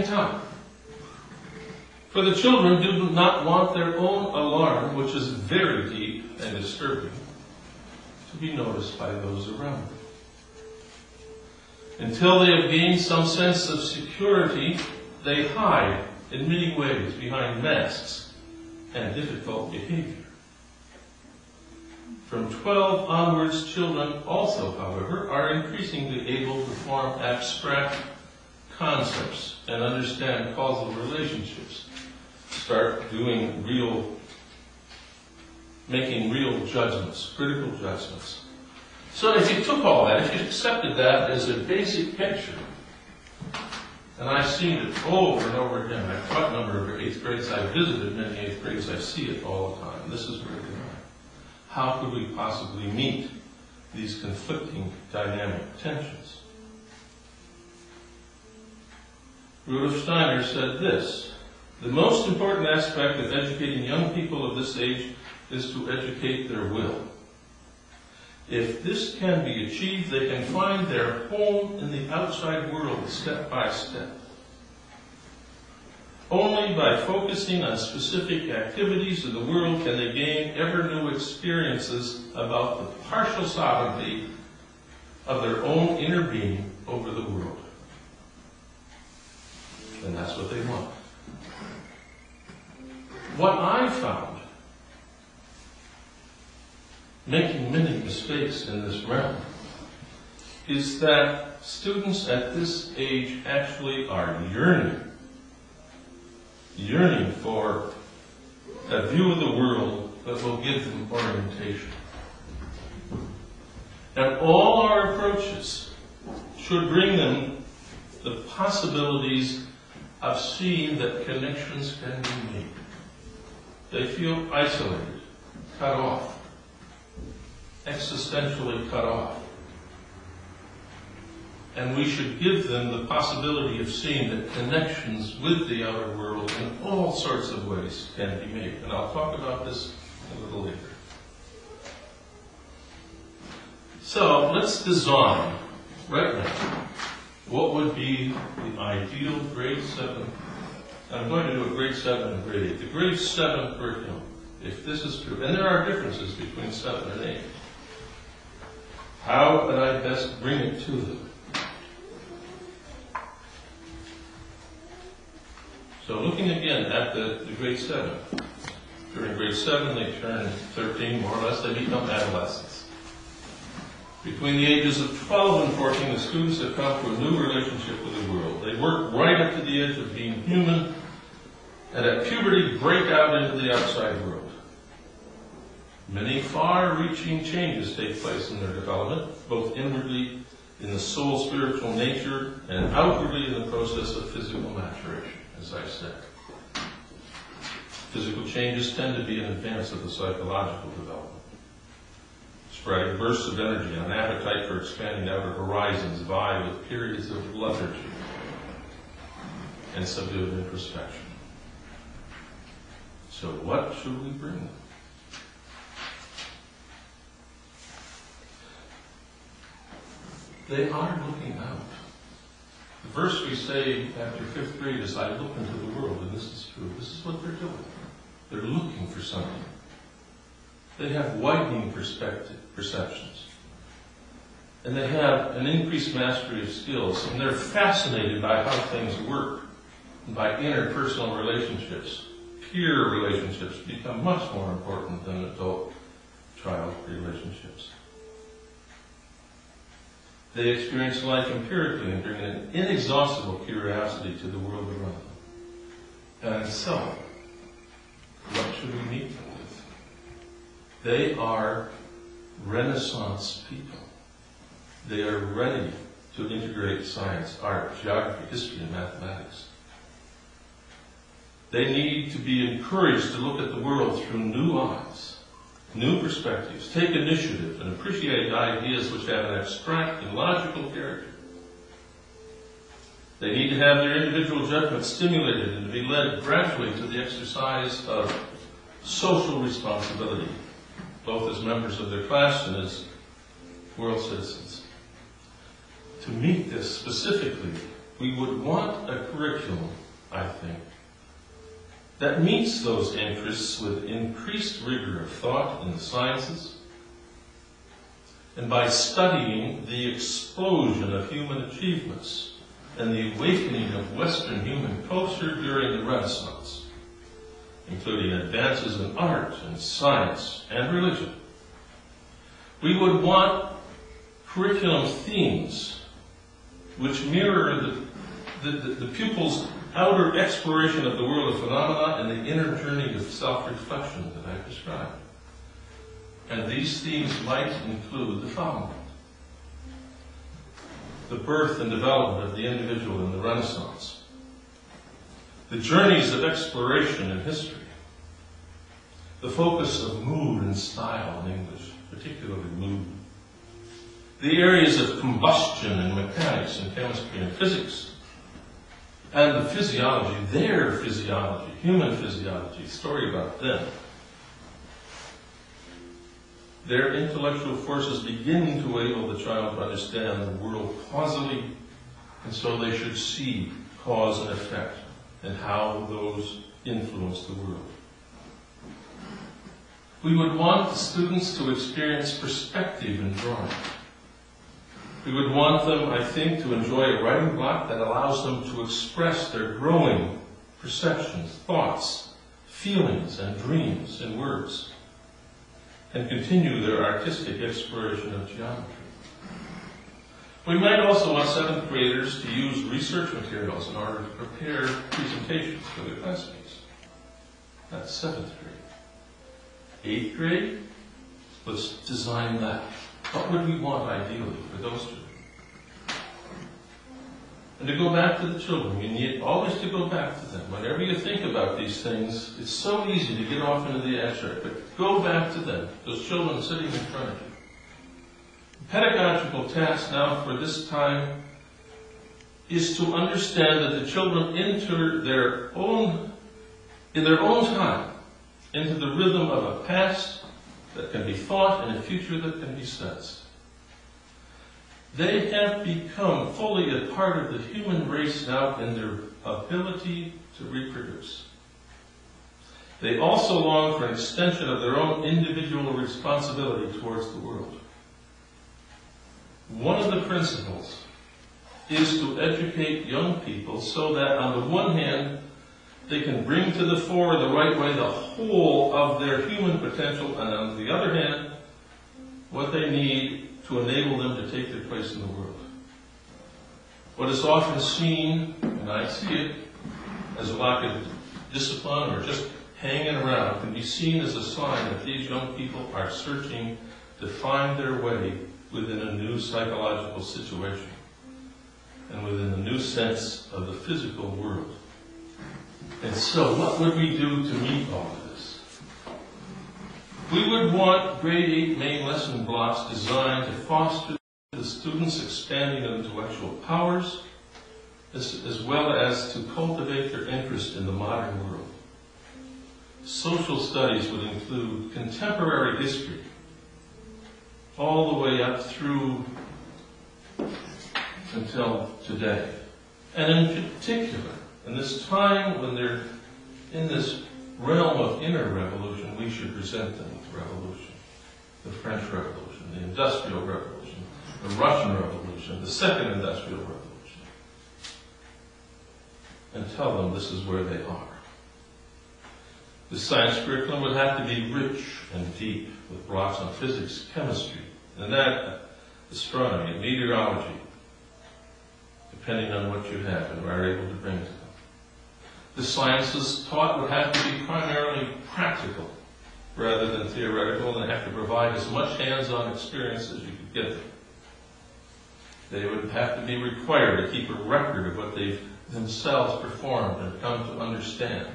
time. For the children do not want their own alarm, which is very deep and disturbing, to be noticed by those around them. Until they have gained some sense of security, they hide in many ways behind masks and difficult behavior. From 12 onwards, children also, however, are increasingly able to form abstract concepts and understand causal relationships. Start making real judgments, critical judgments. So if you took all that, if you accepted that as a basic picture, and I've seen it over and over again, I've taught a number of 8th grades, I've visited many 8th grades, I see it all the time. This is where they are. How could we possibly meet these conflicting dynamic tensions? Rudolf Steiner said this: the most important aspect of educating young people of this age is to educate their will. If this can be achieved, they can find their home in the outside world step by step. Only by focusing on specific activities in the world can they gain ever new experiences about the partial sovereignty of their own inner being over the world. And that's what they want. What I found, making many mistakes in this realm, is that students at this age actually are yearning for a view of the world that will give them orientation. And all our approaches should bring them the possibilities of seeing that connections can be made. They feel isolated, cut off, existentially cut off. And we should give them the possibility of seeing that connections with the outer world in all sorts of ways can be made. And I'll talk about this a little later. So let's design right now what would be the ideal grade 7. I'm going to do a grade 7 and grade 8. The grade 7 curriculum, if this is true, and there are differences between 7 and 8, how would I best bring it to them? So looking again at the grade 7. During grade 7 they turn 13, more or less, they become adolescents. Between the ages of 12 and 14, the students have come to a new relationship with the world. They work right up to the edge of being human, and at puberty break out into the outside world. Many far-reaching changes take place in their development, both inwardly in the soul's spiritual nature and outwardly in the process of physical maturation, as I said. Physical changes tend to be in advance of the psychological development. Spreading bursts of energy and an appetite for expanding outer horizons vie with periods of lethargy and subdued introspection. So what should we bring them? They are looking out. The verse we say after 5th grade is, I look into the world, and this is true. This is what they're doing. They're looking for something. They have widening perceptions. And they have an increased mastery of skills. And they're fascinated by how things work, and by interpersonal relationships. Peer relationships become much more important than adult-child relationships. They experience life empirically and bring an inexhaustible curiosity to the world around them. And so, what should we meet them with? They are Renaissance people. They are ready to integrate science, art, geography, history, and mathematics. They need to be encouraged to look at the world through new eyes, new perspectives, take initiative, and appreciate ideas which have an abstract and logical character. They need to have their individual judgment stimulated and to be led gradually to the exercise of social responsibility, both as members of their class and as world citizens. To meet this specifically, we would want a curriculum, I think, that meets those interests with increased rigor of thought in the sciences, and by studying the explosion of human achievements and the awakening of Western human culture during the Renaissance, including advances in art and science and religion. We would want curriculum themes which mirror the pupils' outer exploration of the world of phenomena and the inner journey of self-reflection that I described. And these themes might include the following: the birth and development of the individual in the Renaissance, the journeys of exploration in history, the focus of mood and style in English, particularly mood, the areas of combustion in mechanics and chemistry and physics, and the physiology, their physiology, human physiology, story about them. Their intellectual forces beginning to enable the child to understand the world causally, and so they should see cause and effect and how those influence the world. We would want the students to experience perspective in drawing. We would want them, I think, to enjoy a writing block that allows them to express their growing perceptions, thoughts, feelings, and dreams in words, and continue their artistic exploration of geometry. We might also want 7th graders to use research materials in order to prepare presentations for their classmates. That's 7th grade. 8th grade, let's design that. What would we want ideally for those children? And to go back to the children, we need always to go back to them. Whenever you think about these things, it's so easy to get off into the abstract, but go back to them, those children sitting in front of you. The pedagogical task now for this time is to understand that the children enter in their own time into the rhythm of a past that can be thought and a future that can be sensed. They have become fully a part of the human race now in their ability to reproduce. They also long for an extension of their own individual responsibility towards the world. One of the principles is to educate young people so that on the one hand, they can bring to the fore in the right way the whole of their human potential, and on the other hand, what they need to enable them to take their place in the world. What is often seen, and I see it, as a lack of discipline or just hanging around, can be seen as a sign that these young people are searching to find their way within a new psychological situation and within a new sense of the physical world. And so, what would we do to meet all of this? We would want grade 8 main lesson blocks designed to foster the students' expanding of intellectual powers, as well as to cultivate their interest in the modern world. Social studies would include contemporary history, all the way up through until today. And in particular, in this time when they're in this realm of inner revolution, we should present them with revolution. The French Revolution, the Industrial Revolution, the Russian Revolution, the Second Industrial Revolution. And tell them this is where they are. The science curriculum would have to be rich and deep, with blocks on physics, chemistry, and that, astronomy, meteorology, depending on what you have and are able to bring to them. The sciences taught would have to be primarily practical rather than theoretical, and have to provide as much hands-on experience as you could get them. They would have to be required to keep a record of what they've themselves performed and come to understand.